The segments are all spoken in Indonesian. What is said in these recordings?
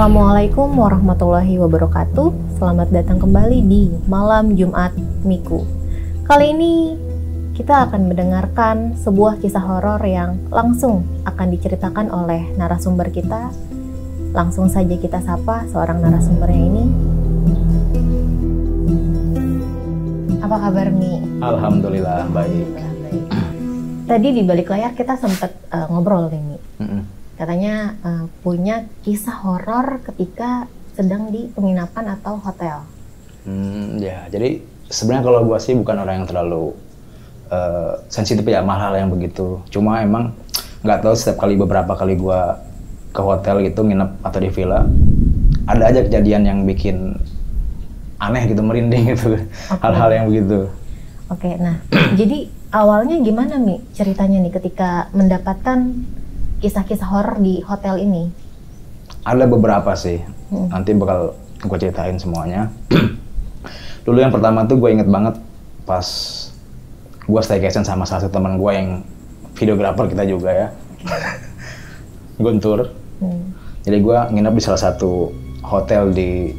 Assalamualaikum warahmatullahi wabarakatuh. Selamat datang kembali di Malam Jumat Miku. Kali ini kita akan mendengarkan sebuah kisah horor yang langsung akan diceritakan oleh narasumber kita. Langsung saja kita sapa seorang narasumbernya ini. Apa kabar, Mi? Alhamdulillah baik. Tadi di balik layar kita sempat ngobrol nih, Mi. Katanya punya kisah horor ketika sedang di penginapan atau hotel. Ya, jadi sebenarnya kalau gue sih bukan orang yang terlalu sensitif ya sama hal yang begitu. Cuma emang nggak tahu beberapa kali gue ke hotel gitu nginep atau di villa, ada aja kejadian yang bikin aneh gitu, merinding gitu. Hal-hal yang begitu. Oke, nah jadi awalnya gimana, Mi, ceritanya nih ketika mendapatkan kisah-kisah horor di hotel ini? Ada beberapa sih, nanti bakal gue ceritain semuanya. Dulu yang pertama tuh gue inget banget pas gue staycation sama salah satu teman gue yang videografer kita juga ya. Guntur. Jadi gue nginep di salah satu hotel di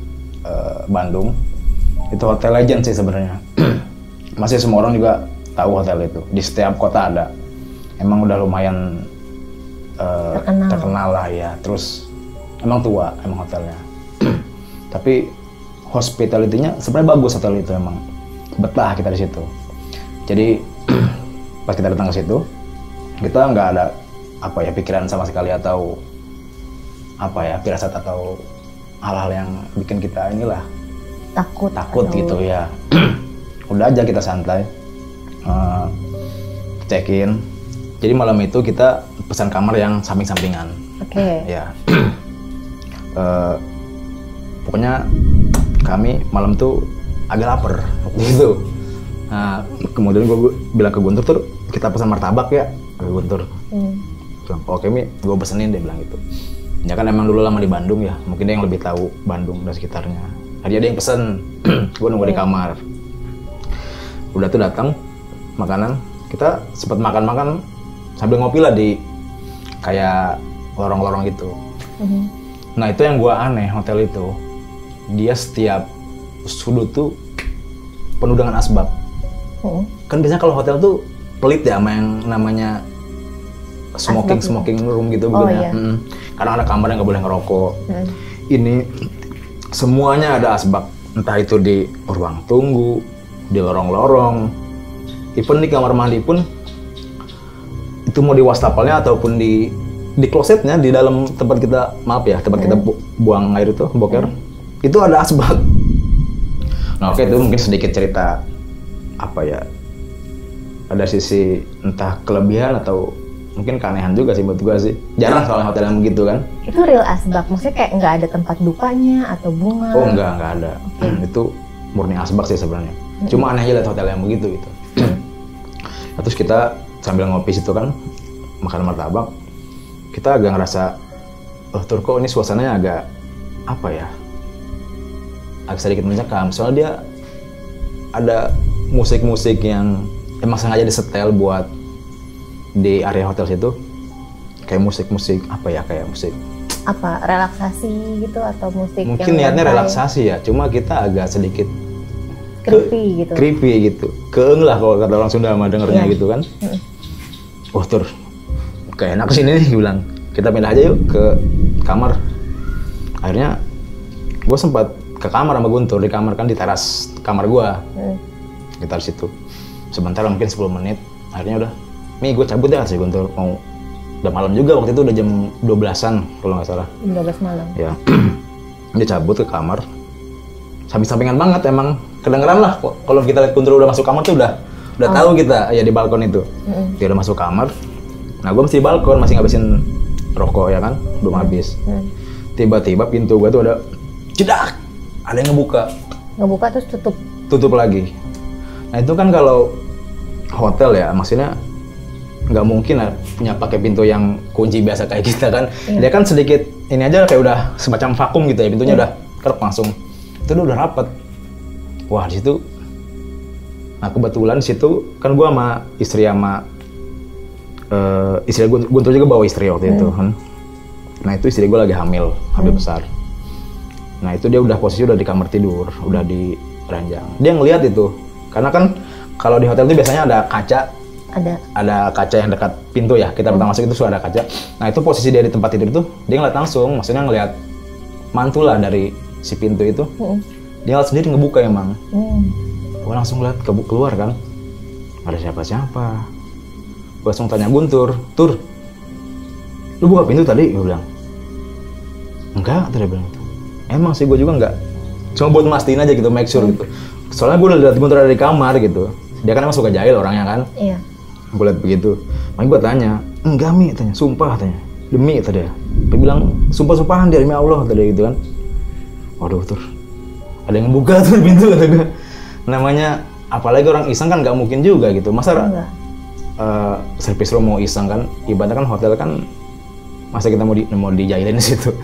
Bandung. Itu hotel legend sih sebenarnya. Masih semua orang juga tahu hotel itu. Di setiap kota ada. Emang udah lumayan terkenal lah ya. Terus emang tua emang hotelnya. Tapi hospitality-nya sebenarnya bagus hotel itu, emang betah kita di situ. Jadi pas kita datang ke situ, kita nggak ada pikiran sama sekali atau firasat atau hal-hal yang bikin kita inilah takut atau gitu ya. Udah aja kita santai, check in. Jadi malam itu kita pesan kamar yang samping-sampingan. Oke. Ya. Pokoknya kami malam tuh agak lapar gitu. Nah, kemudian gue bilang ke Guntur tuh kita pesan martabak ya, ke Guntur. Oke, Mi, gue pesenin, dia bilang gitu. Ya kan emang dulu lama di Bandung ya, mungkin dia yang lebih tahu Bandung dan sekitarnya. Tadi ada yang pesen, gue nunggu di kamar. Udah tuh datang makanan, kita sempat makan-makan sambil ngopi lah di kayak lorong-lorong gitu. Nah itu yang gue aneh, hotel itu dia setiap sudut tuh penuh dengan asbak. Kan biasanya kalau hotel tuh pelit ya sama yang namanya smoking room gitu. Iya. Karena ada kamar yang nggak boleh ngerokok. Ini semuanya ada asbak, entah itu di ruang tunggu, di lorong-lorong, even di kamar mandi pun. Itu mau di wastafelnya ataupun di klosetnya, di dalam tempat kita kita buang air itu, boker, itu ada asbak. Nah oke, itu mungkin sedikit cerita ada sisi entah kelebihan atau mungkin keanehan juga sih buat gua sih. Jarang soalnya hotel yang begitu kan. Itu real asbak, maksudnya kayak nggak ada tempat dukanya atau bunga? Oh nggak ada. Itu murni asbak sih sebenarnya. Cuma aneh aja lihat hotel yang begitu gitu. Nah, terus kita sambil ngopi situ kan, makan martabak, kita agak ngerasa, kok ini suasananya agak agak sedikit mencekam. Soalnya dia ada musik-musik yang emang sengaja disetel buat di area hotel situ, kayak musik-musik kayak musik relaksasi gitu atau musik mungkin yang niatnya relaksasi ya, cuma kita agak sedikit creepy gitu, keeng lah kalau kata orang Sunda mah dengernya gitu kan. Tur kayak enak sini nih, bilang kita pindah aja yuk ke kamar. Akhirnya gue sempat ke kamar sama Guntur, di kamar kan di teras kamar gue. Kita di situ sebentar, mungkin 10 menit. Akhirnya udah, Mi, gue cabut ya sih Guntur, mau udah malam juga waktu itu, udah jam 12-an kalau nggak salah. 12 malam. Ya, dia cabut ke kamar. Samping-sampingan banget emang, kedengeran lah kalau kita lihat Guntur udah masuk kamar tuh udah tahu kita ya di balkon itu. Dia udah masuk kamar. Nah, gue masih di balkon, masih ngabisin rokok ya kan, belum habis. Tiba-tiba pintu gue tuh ada jedak, ada yang ngebuka terus tutup lagi. Nah itu kan kalau hotel ya, maksudnya nggak mungkin lah punya pakai pintu yang kunci biasa kayak kita kan. Dia kan sedikit ini aja kayak udah semacam vakum gitu ya, pintunya udah kerap langsung. Itu udah rapet. Wah di situ. Nah kebetulan di situ kan gue sama istri Guntur juga bawa istri waktu itu kan. Nah itu istri gue lagi hamil besar. Nah itu dia udah posisi udah di kamar tidur, udah di ranjang. Dia ngelihat itu, karena kan kalau di hotel itu biasanya ada kaca, ada kaca yang dekat pintu ya. Kita pertama masuk itu sudah ada kaca. Nah itu posisi dia di tempat tidur itu, dia ngeliat langsung, maksudnya ngelihat mantul lah dari si pintu itu. Dia ngeliat sendiri ngebuka emang. Gue langsung lihat keluar kan, ada siapa-siapa. Gue langsung tanya Guntur, Tur, lu buka pintu tadi? Gue bilang, enggak, tadi bilang itu. Emang sih gue juga enggak, cuma buat mastiin aja gitu, make sure gitu. Soalnya gue udah lihat Guntur ada di kamar gitu. Dia kan emang suka jahil orangnya kan. Iya. Gue lihat begitu. Makanya gue tanya, enggak Mi, tanya, sumpah tanya, demi tadi ya. Dia bilang sumpah-sumpahan demi Allah tadi gitu kan. Waduh Tur, ada yang ngebuka tuh pintu kata gue. Namanya apalagi orang iseng kan nggak mungkin juga gitu. Masa servis room mau iseng kan? Ibaratnya kan hotel kan, masa kita mau dijailin di situ.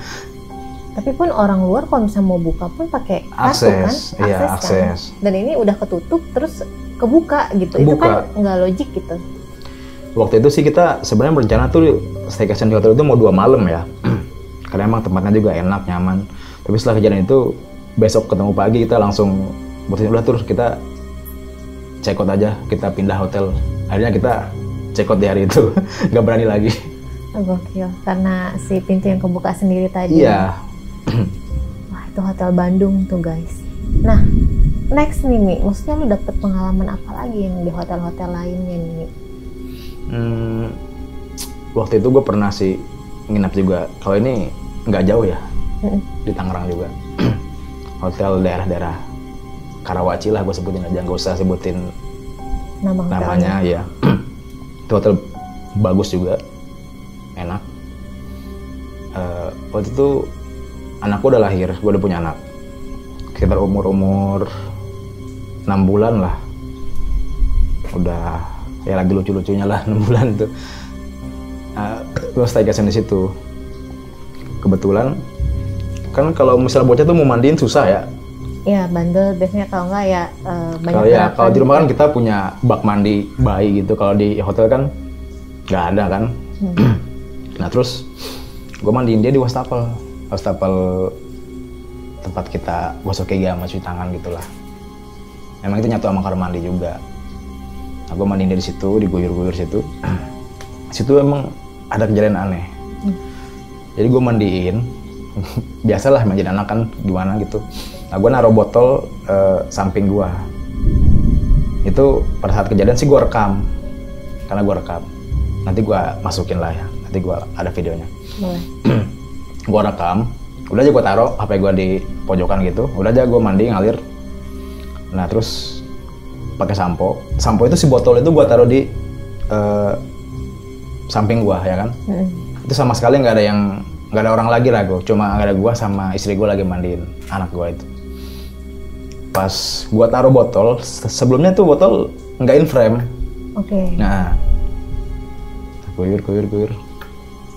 Tapi pun orang luar kalau misalnya mau buka pun pakai kartu kan? Iya, akses. Kan? Dan ini udah ketutup terus kebuka gitu. Itu kan nggak logik gitu. Waktu itu sih kita sebenarnya berencana tuh staycation di hotel itu mau 2 malam ya. Karena emang tempatnya juga enak, nyaman. Tapi setelah kejadian itu, besok ketemu pagi kita langsung udah terus kita check out aja, kita pindah hotel. Akhirnya kita check out di hari itu, nggak berani lagi. Gokil, karena si pintu yang kebuka sendiri tadi. Iya. Wah itu hotel Bandung tuh guys. Nah, next nih Mi, maksudnya lu dapet pengalaman apa lagi yang di hotel-hotel lainnya nih Mi? Waktu itu gue pernah sih nginap juga, kalau ini nggak jauh ya, di Tangerang juga. Hotel daerah-daerah Karawaci lah gue sebutin aja, nggak usah sebutin namanya ya. Itu hotel bagus juga, enak. Waktu itu anakku udah lahir, gue udah punya anak sekitar umur 6 bulan lah, udah ya lagi lucu-lucunya lah 6 bulan tuh. Gue staycation di situ. Kebetulan kan kalau misalnya bocah tuh mau mandiin susah ya. Iya, bandel biasanya, kalau enggak ya banyak. Kalau di rumah kan kita punya bak mandi bayi gitu, kalau di hotel kan nggak ada kan. Nah terus gue mandiin dia di wastafel tempat kita gosok gigi sama cuci tangan gitulah. Emang itu nyatu sama kamar mandi juga. Nah gue mandiin dia di situ, diguyur-guyur situ. Situ emang ada kejadian aneh. Jadi gue mandiin, biasalah mandiin anak kan gimana gitu. Nah gue naruh botol samping gue. Itu pada saat kejadian sih gue rekam, karena gue rekam. Nanti gue masukin lah ya, nanti gue ada videonya. Boleh. Gue rekam, udah aja gue taruh HP gue di pojokan gitu, udah aja gue mandi ngalir. Nah terus pakai sampo itu si botol itu gue taruh di samping gue ya kan. Itu sama sekali nggak ada orang lagi lah, gue cuma ada gue sama istri gue lagi mandiin anak gue itu. Pas gue taruh botol, sebelumnya tuh botol nggak in frame. Oke. Nah guyur.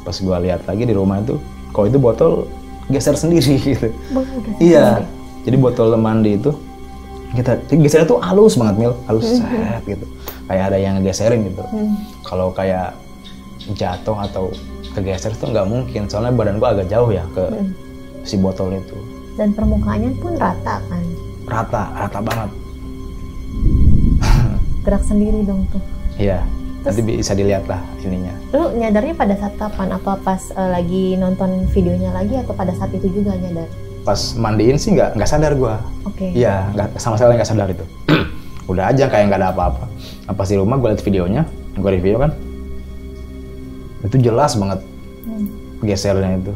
Pas gue lihat lagi di rumah itu, kok itu botol geser sendiri gitu. Iya. Jadi botol mandi itu kita gesernya tuh halus banget Mil, halus set gitu. Kayak ada yang ngegeserin gitu. Kalau kayak jatuh atau kegeser tuh nggak mungkin, soalnya badan gua agak jauh ya ke si botol itu. Dan permukaannya pun rata kan? Rata banget. Gerak sendiri dong tuh. Iya. Nanti bisa dilihat lah ininya. Lu nyadarnya pada saat kapan? Apa pas lagi nonton videonya lagi atau pada saat itu juga nyadar? Pas mandiin sih nggak sadar gua. Oke. Iya, sama sekali nggak sadar itu. Udah aja kayak nggak ada apa-apa. Nah, pas di rumah gua liat videonya, gua review kan, itu jelas banget gesernya itu.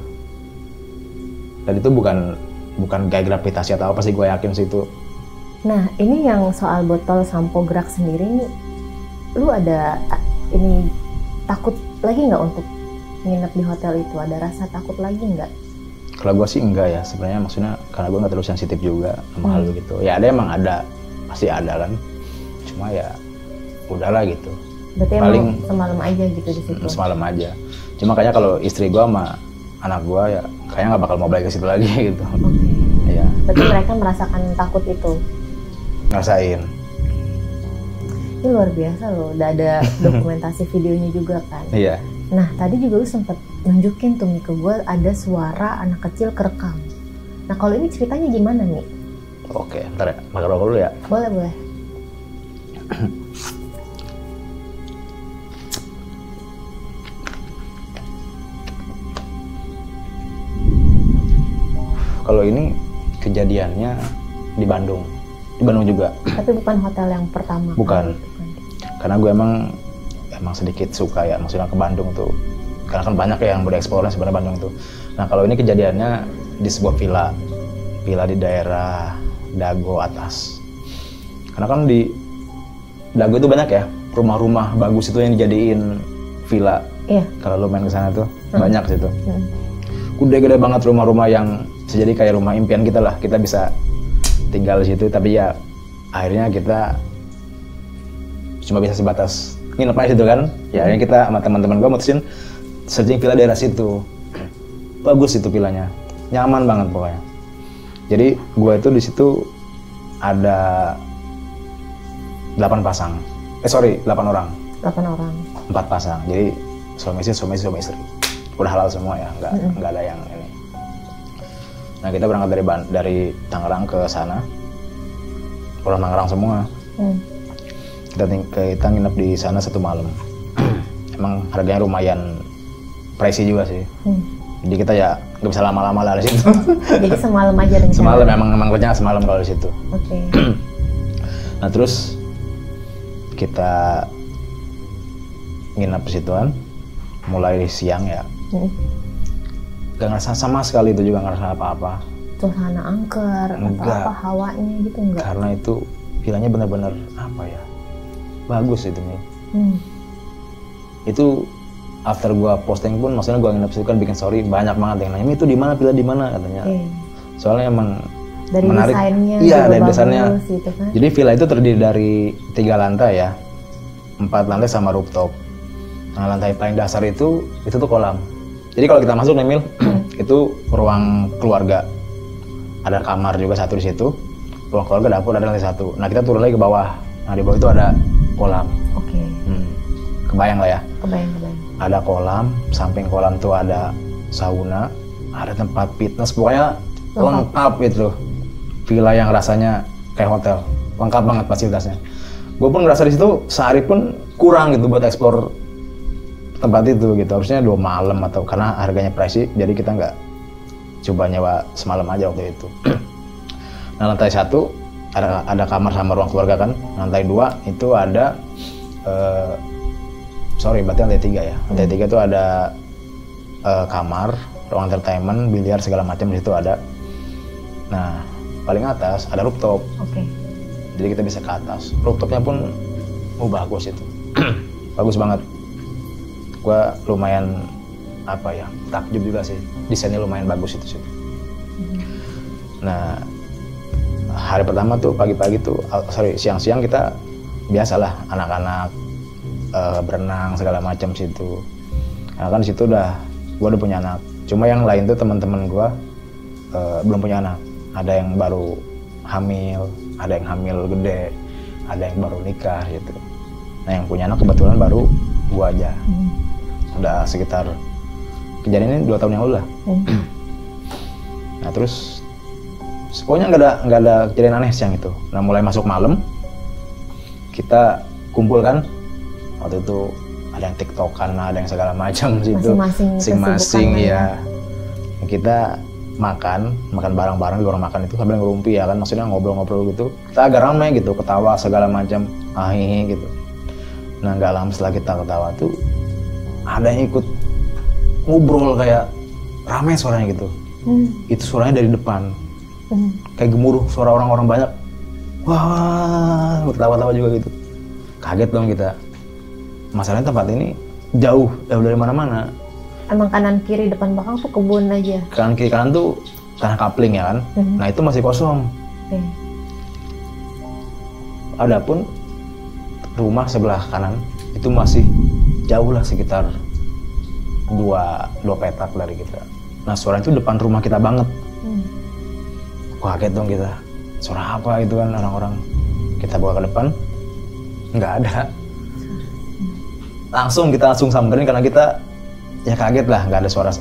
Dan itu bukan kayak gravitasi atau apa sih, gua yakin sih itu. Nah ini yang soal botol sampo gerak sendiri nih, lu ada ini takut lagi nggak untuk nginep di hotel itu? Ada rasa takut lagi nggak? Kalau gue sih enggak ya sebenarnya, maksudnya karena gue nggak terlalu sensitif juga sama hal gitu. Ya ada, emang ada, pasti ada kan. Cuma ya udahlah gitu. Berarti paling semalam aja gitu di situ? Semalam aja. Cuma kayaknya kalau istri gue sama anak gue ya kayaknya nggak bakal mau balik ke situ lagi gitu. Oke. Iya. Berarti mereka merasakan takut itu? Ngerasain. Ini luar biasa loh, udah ada dokumentasi videonya juga kan? Iya. Nah tadi juga lu sempet nunjukin tuh nih ke gue, ada suara anak kecil kerekam. Nah kalau ini ceritanya gimana nih? Oke, ntar ya, makan rokok dulu ya. Boleh. Kalau ini kejadiannya di Bandung juga. Tapi bukan hotel yang pertama? Bukan. Karena gue emang sedikit suka ya, maksudnya ke Bandung tuh. Karena kan banyak ya yang boleh eksplorasi sebenarnya Bandung tuh. Nah kalau ini kejadiannya di sebuah villa di daerah Dago atas. Karena kan di Dago itu banyak ya rumah-rumah bagus itu yang dijadiin villa. Iya. Kalau lo main ke sana tuh banyak situ. Gede-gede banget rumah-rumah yang jadi kayak rumah impian kita lah. Kita bisa tinggal di situ, tapi ya akhirnya kita cuma bisa sebatas nginep aja situ kan. Ya akhirnya kita sama teman-teman gue mutusin searching villa daerah situ. Bagus itu villanya, nyaman banget pokoknya. Jadi gue itu di situ ada 8 orang. 4 pasang. Jadi suami istri. Udah halal semua ya, nggak ada yang ini. Nah kita berangkat dari Tangerang ke sana, orang Tangerang semua. Kita nginep di sana 1 malam. Emang harganya lumayan pricey juga sih. Jadi kita ya nggak bisa lama-lama lah di situ. Jadi semalam aja rencana. Semalam emang rencana semalam kalau di situ. Oke. Nah terus kita nginep di situan, mulai siang ya. Gak ngerasa sama sekali itu juga ngerasa apa-apa. Suasana angker atau apa hawanya gitu enggak? Karena itu villanya benar-benar apa ya, bagus itu nih. Itu after gua posting pun, maksudnya gua nginep situ kan bikin story, banyak banget yang nanya, itu di mana villa di mana katanya. Soalnya emang dari menarik. Desainnya. Iya dari desainnya. Gitu kan? Jadi villa itu terdiri dari 3 lantai ya, 4 lantai sama rooftop. Nah lantai paling dasar itu tuh kolam. Jadi kalau kita masuk nih Mil, itu ruang keluarga. Ada kamar juga satu di situ. Ruang keluarga, dapur ada lantai 1. Nah kita turun lagi ke bawah. Nah di bawah itu ada kolam. Oke. Kebayang lah ya. Kebayang. Ada kolam, samping kolam tuh ada sauna, ada tempat fitness, pokoknya lengkap gitu. Villa yang rasanya kayak hotel, lengkap banget fasilitasnya. Gue pun ngerasa di situ sehari pun kurang gitu buat eksplor tempat itu gitu. Harusnya 2 malam atau karena harganya pricey, jadi kita nggak coba nyewa semalam aja waktu itu. Nah lantai 1 ada kamar sama ruang keluarga kan. Lantai 2 itu ada berarti lantai 3 ya. Lantai 3 itu ada kamar, ruang entertainment, biliar segala macam di situ ada. Nah paling atas ada rooftop. Oke. Jadi kita bisa ke atas. Rooftopnya pun bagus itu. Bagus banget. Gua lumayan takjub juga sih, desainnya lumayan bagus itu sih. Nah hari pertama tuh pagi-pagi tuh, siang-siang kita biasalah anak-anak berenang segala macam situ. Karena kan di situ gua udah punya anak. Cuma yang lain tuh teman-teman gua belum punya anak. Ada yang baru hamil, ada yang hamil gede, ada yang baru nikah gitu. Nah yang punya anak kebetulan baru gua aja. Udah sekitar kejadian ini 2 tahun yang lalu lah. Nah terus pokoknya nggak ada kejadian aneh siang itu. Nah mulai masuk malam kita kumpul kan, waktu itu ada yang tiktokan, ada yang segala macam situ, masing-masing ya. Kita makan bareng-bareng di ruang makan itu sambil ngerumpi ya kan, maksudnya ngobrol-ngobrol gitu. Kita agak ramai gitu, ketawa segala macam, gitu. Nah nggak lama setelah kita ketawa tuh ada yang ikut ngobrol kayak ramai suaranya gitu. Itu suaranya dari depan, kayak gemuruh suara orang-orang banyak. Wah, ketawa-tawa juga gitu. Kaget dong kita. Masalahnya tempat ini jauh dari mana-mana. Emang kanan kiri depan belakang tuh kebun aja? Kanan kiri kanan tuh tanah kapling ya kan. Nah itu masih kosong. Adapun rumah sebelah kanan itu masih jauh lah, sekitar 2 petak dari kita. Nah suara itu depan rumah kita banget. Kaget dong kita. Suara apa itu kan orang-orang. Kita bawa ke depan, nggak ada. Kita langsung samperin karena kita ya kaget lah, nggak ada suara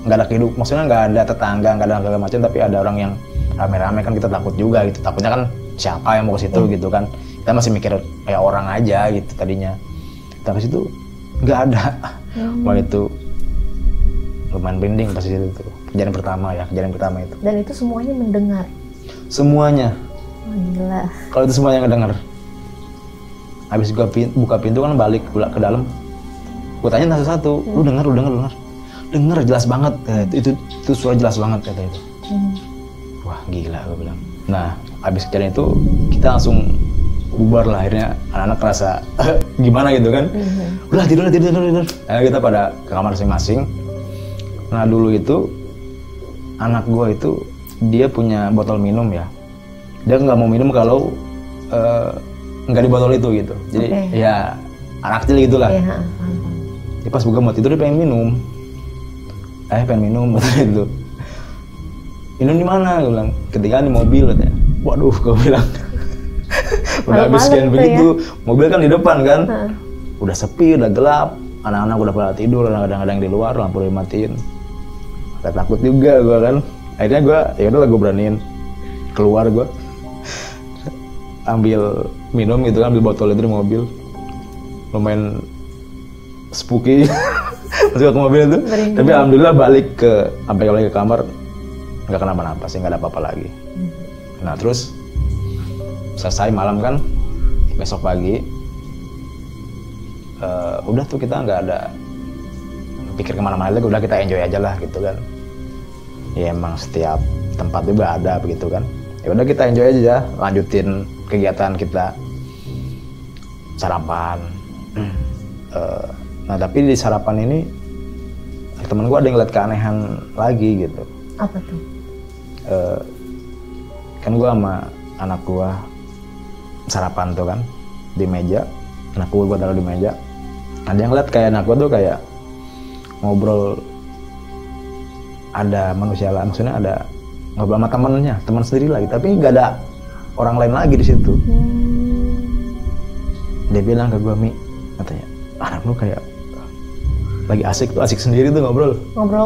nggak ada kehidupan, maksudnya nggak ada tetangga, nggak ada segala macam, tapi ada orang yang rame-rame kan kita takut juga gitu. Takutnya kan siapa yang mau ke situ gitu kan. Kita masih mikir kayak orang aja gitu tadinya. Kita ke situ nggak ada. Wah itu lumayan merinding pas itu tuh. Kejadian pertama itu. Dan itu semuanya mendengar? Semuanya. Oh, gila. Kalau itu semuanya ngedenger. Habis gua buka pintu kan balik ke dalam. Gua tanya satu-satu, lu denger. Denger jelas banget. Itu suara jelas banget kata itu. Wah gila gua bilang. Nah habis kejadian itu kita langsung bubar lah, akhirnya anak-anak kerasa gimana gitu kan. Udah tidur. Akhirnya kita pada ke kamar masing-masing. Nah dulu itu anak gua itu dia punya botol minum ya. Dia nggak mau minum kalau nggak di botol itu gitu. Jadi ya anak kecil gitulah. Jadi pas gua mau tidur dia pengen minum. Betul itu. Minum di mana? Gue bilang. Ketinggalan di mobil katanya. Waduh, gue bilang. Udah habis sekian begitu. Ya? Mobil kan di depan kan. Udah sepi, udah gelap. Anak-anak udah pada tidur, kadang-kadang di luar, lampu udah dimatiin. Agak takut juga gue kan. Akhirnya gue, ya udah gue beraniin keluar gue. Ambil minum gitu kan, ambil botol itu di mobil. Lumayan spooky. Masuk ke mobil itu. Tapi alhamdulillah sampai lagi ke kamar nggak kenapa-napa sih, nggak ada apa-apa lagi. Nah terus selesai malam kan, besok pagi udah tuh kita nggak ada pikir kemana-mana lagi, udah kita enjoy aja lah gitu kan. Ya emang setiap tempat juga ada begitu kan. Ya udah kita enjoy aja, lanjutin kegiatan kita, sarapan. Nah tapi di sarapan ini temen gue ada yang ngeliat keanehan lagi gitu. Apa tuh? Kan gue sama anak gue sarapan tuh kan di meja, anak gue taruh di meja. Ada yang ngeliat kayak anak gue tuh kayak ngobrol, ada manusia lah, maksudnya ada ngobrol sama temennya, teman sendiri lagi, tapi nggak ada orang lain lagi di situ. Dia bilang ke gue, Mi, katanya, anak lu kayak lagi asik sendiri tuh ngobrol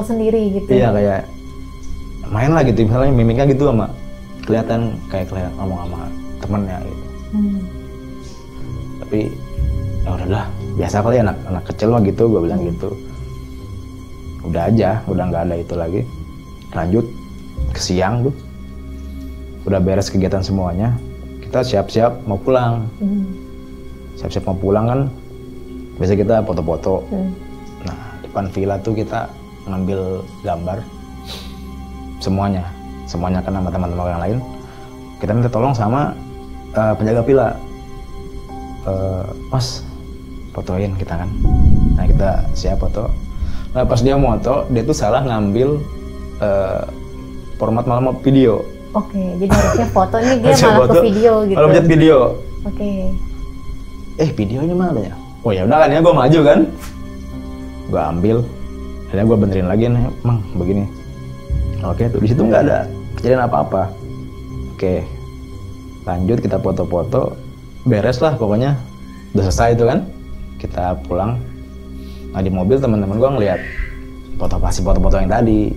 sendiri gitu. Iya, kayak main lah gitu, misalnya mimiknya gitu sama kelihatan ngomong sama temennya gitu. Tapi ya udahlah, biasa kali anak kecil mah gitu, gue bilang gitu. Udah aja, udah nggak ada itu lagi. Lanjut ke siang tuh, udah beres kegiatan semuanya, kita siap-siap mau pulang. Siap-siap mau pulang kan, biasa kita foto-foto. Nah, depan villa tuh kita ngambil gambar semuanya kan sama teman-teman yang lain. Kita minta tolong sama penjaga villa, Mas, fotoin kita kan. Nah kita siap foto. Nah pas dia foto, dia tuh salah ngambil format malah video. Oke, jadi harusnya foto ini dia malah foto, ke video gitu. Malah pencet video. Oke. Videonya mana ya? Oh ya udah kan ya, gue maju kan. Gue ambil, akhirnya gue benerin lagi nih, Mang begini. Oke, tuh di situ nggak ada kejadian apa-apa. Oke, lanjut kita foto-foto, beres lah pokoknya, udah selesai itu kan. Kita pulang. Nah di mobil teman-teman gue ngeliat foto-foto yang tadi.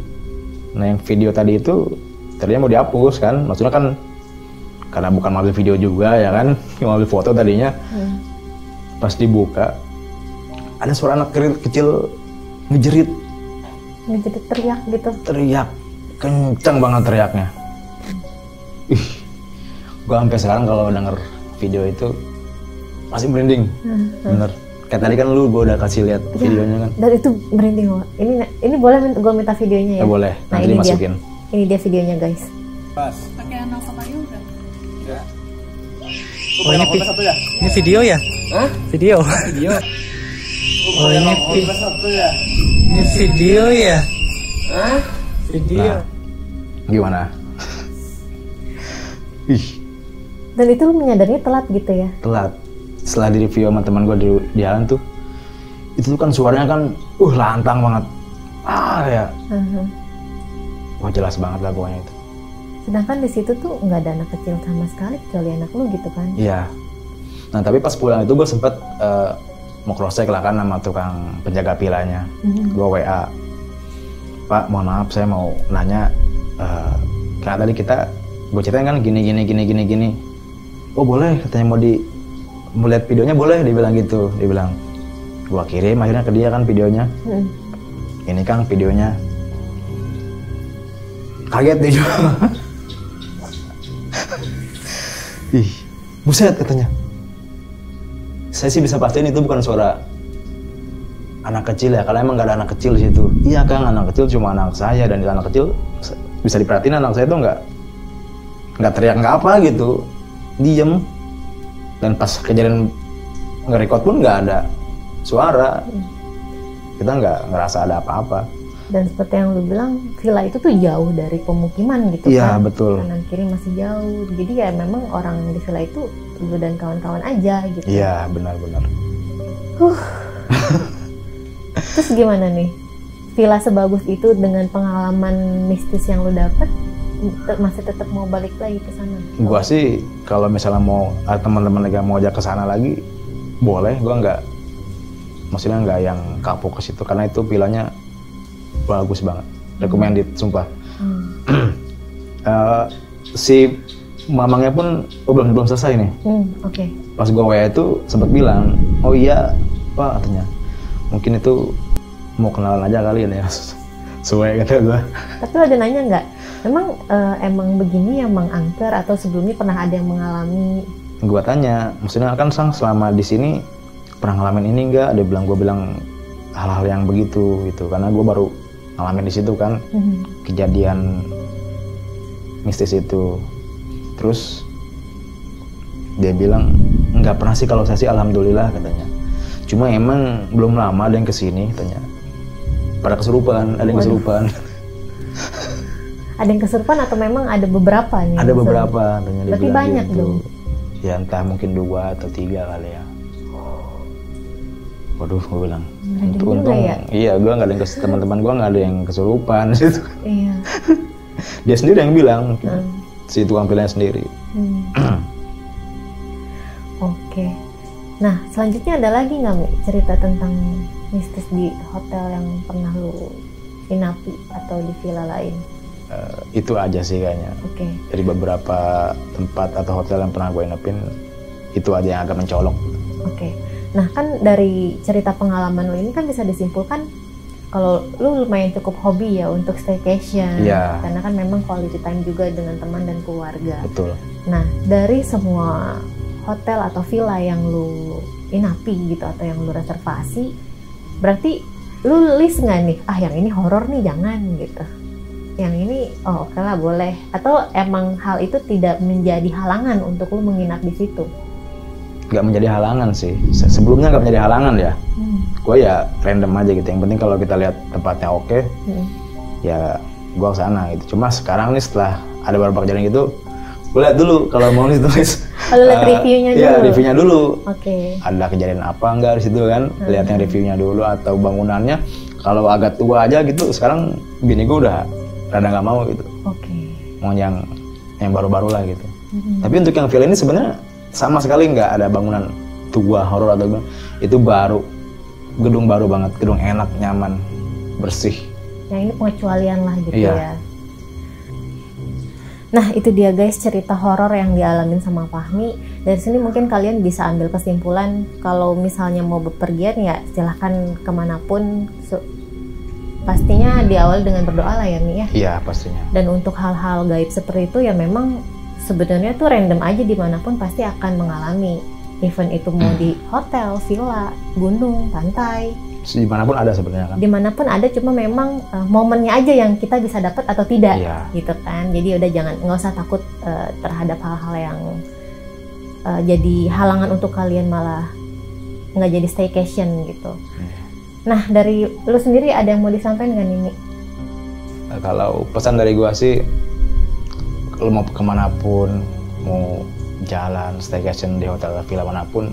Nah yang video tadi itu ternyata mau dihapus kan, maksudnya kan karena bukan mobil video juga ya kan, mobil foto tadinya. Pas dibuka, ada suara anak kecil ngejerit teriak gitu. Teriak, kencang banget teriaknya. Gua sampai sekarang kalau denger video itu masih merinding. Bener. Kayak tadi kan gua udah kasih lihat videonya kan. Dan itu merinding loh. Ini boleh gua minta videonya ya? Boleh, nanti dimasukin. Ini dia videonya guys. Pas. Pakai Nova Kayu udah? Enggak. Oh ini video ya? Hah? Video. Oh ini video ya? Hah? Video. Nah, gimana? Dan itu lu menyadarinya telat gitu ya? Telat. Setelah di review sama teman gue di jalan tuh, itu tuh kan suaranya kan lantang banget. Ya. Wah jelas banget lah pokoknya itu. Sedangkan di situ tuh nggak ada anak kecil sama sekali kecuali anak lu gitu kan? Iya. Nah tapi pas pulang itu gue sempet mau cross check lah kan sama tukang penjaga villanya. Gue WA. Pak, mohon maaf, saya mau nanya, karena tadi gue ceritain kan gini. Oh boleh, katanya mau lihat videonya boleh, dibilang gitu. Dibilang, gua kirim akhirnya ke dia kan videonya. Ini Kang videonya. Kaget dia juga. Ih, buset katanya. Saya sih bisa pastiin itu bukan suara anak kecil ya, karena emang gak ada anak kecil di situ. Iya Kang, anak kecil cuma anak saya, dan anak kecil bisa diperhatiin anak saya tuh nggak teriak nggak apa gitu, diem. Dan pas kejadian nge-record pun nggak ada suara, kita nggak ngerasa ada apa-apa. Dan seperti yang lu bilang, villa itu tuh jauh dari pemukiman gitu Iya, kan. betul. Kanan kiri masih jauh. Jadi ya memang orang di villa itu lu dan kawan-kawan aja gitu. Iya, benar-benar. Terus gimana nih? Villa sebagus itu dengan pengalaman mistis yang lu dapet, masih tetap mau balik lagi ke sana? Gua sih kalau misalnya mau teman-teman lagi mau ajak ke sana lagi, boleh. Gua maksudnya nggak yang kapok ke situ, karena itu villanya bagus banget, recommended sumpah. Si mamangnya pun belum selesai nih. Oke. Pas gua WA itu sempat bilang, oh iya Pak katanya, mungkin itu mau kenalan aja kali ya. Sesuai kata gua. Tapi ada nanya nggak? Emang begini yang Mang Angker, atau sebelumnya pernah ada yang mengalami? Gua tanya, maksudnya kan Sang selama di sini pernah ngalamin ini enggak? Dia bilang, gua bilang hal-hal yang begitu gitu, karena gua baru ngalamin di situ kan, kejadian mistis itu. Terus dia bilang nggak pernah sih, kalau saya sih alhamdulillah katanya. Cuma emang belum lama ada yang kesini katanya. Pada kesurupan, ada yang kesurupan. Ada yang kesurupan atau memang ada beberapa nih? Ada beberapa, katanya. Berarti banyak gitu. dong. Ya entah mungkin 2 atau 3 kali ya. Waduh, gue bilang. Untung ya? Iya, gue nggak ada yang teman-teman gue nggak ada yang kesurupan gitu. Iya. Dia sendiri yang bilang, si tukang villanya sendiri. Oke. Nah, selanjutnya ada lagi nggak Mi cerita tentang mistis di hotel yang pernah lu inapi atau di villa lain? Itu aja sih kayaknya. Oke. Dari beberapa tempat atau hotel yang pernah gue inapin, itu aja yang agak mencolok. Oke. Nah kan dari cerita pengalaman lu ini kan bisa disimpulkan kalau lu lumayan cukup hobi ya untuk staycation. Iya. Karena kan memang quality time juga dengan teman dan keluarga. Betul. Nah dari semua hotel atau villa yang lu inapi gitu atau yang lu reservasi, berarti lu list nggak nih, yang ini horor nih jangan gitu, yang ini oke lah boleh, atau emang hal itu tidak menjadi halangan untuk lu menginap di situ? Nggak menjadi halangan sih, sebelumnya nggak menjadi halangan ya. Gue ya random aja gitu, yang penting kalau kita lihat tempatnya oke, ya gue kesana gitu. Cuma sekarang nih setelah ada beberapa kejadian gitu, gue lihat dulu kalau mau nulis. Kalau lihat reviewnya dulu. Iya, reviewnya dulu. Oke. Ada kejadian apa enggak di situ kan? Lihat yang reviewnya dulu atau bangunannya. Kalau agak tua aja gitu, sekarang bini gue udah rada nggak mau gitu. Oke. Mau yang baru-baru lah gitu. Tapi untuk yang villa ini sebenarnya sama sekali nggak ada bangunan tua horor atau gimana. Itu baru, gedung baru banget, gedung enak, nyaman, bersih. Yang ini pengecualian lah gitu iya. Ya. Nah itu dia guys cerita horor yang dialamin sama Fahmi. Dari sini mungkin kalian bisa ambil kesimpulan kalau misalnya mau bepergian ya silahkan kemanapun. Pastinya diawali dengan berdoa lah ya Mi ya. Iya pastinya. Dan untuk hal-hal gaib seperti itu ya memang sebenarnya tuh random aja, dimanapun pasti akan mengalami. Even itu mau di hotel, villa, gunung, pantai, dimanapun ada sebenarnya kan. Dimanapun ada, cuma memang momennya aja yang kita bisa dapat atau tidak, gitu kan. Jadi udah nggak usah takut terhadap hal-hal yang jadi halangan untuk kalian malah nggak jadi staycation gitu. Nah dari lu sendiri ada yang mau disampaikan nggak Nini? Kalau pesan dari gua sih, lu mau kemanapun, mau jalan, staycation di hotel villa manapun,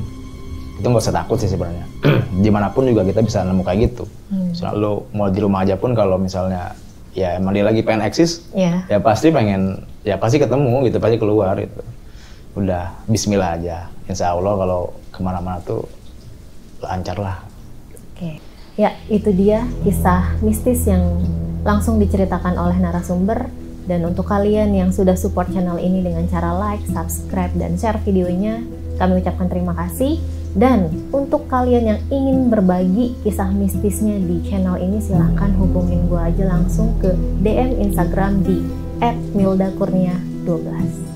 itu nggak usah takut sih sebenarnya. Dimanapun juga kita bisa nemu kayak gitu. Soalnya lu mau di rumah aja pun kalau misalnya ya emang dia lagi pengen eksis, ya pasti ketemu gitu, pasti keluar gitu. Udah Bismillah aja, Insya Allah kalau kemana-mana tuh lancar lah. Oke. Ya itu dia kisah mistis yang langsung diceritakan oleh narasumber. Dan untuk kalian yang sudah support channel ini dengan cara like, subscribe, dan share videonya, kami ucapkan terima kasih. Dan untuk kalian yang ingin berbagi kisah mistisnya di channel ini, silahkan hubungin gue aja langsung ke DM Instagram di @mildakurnia12.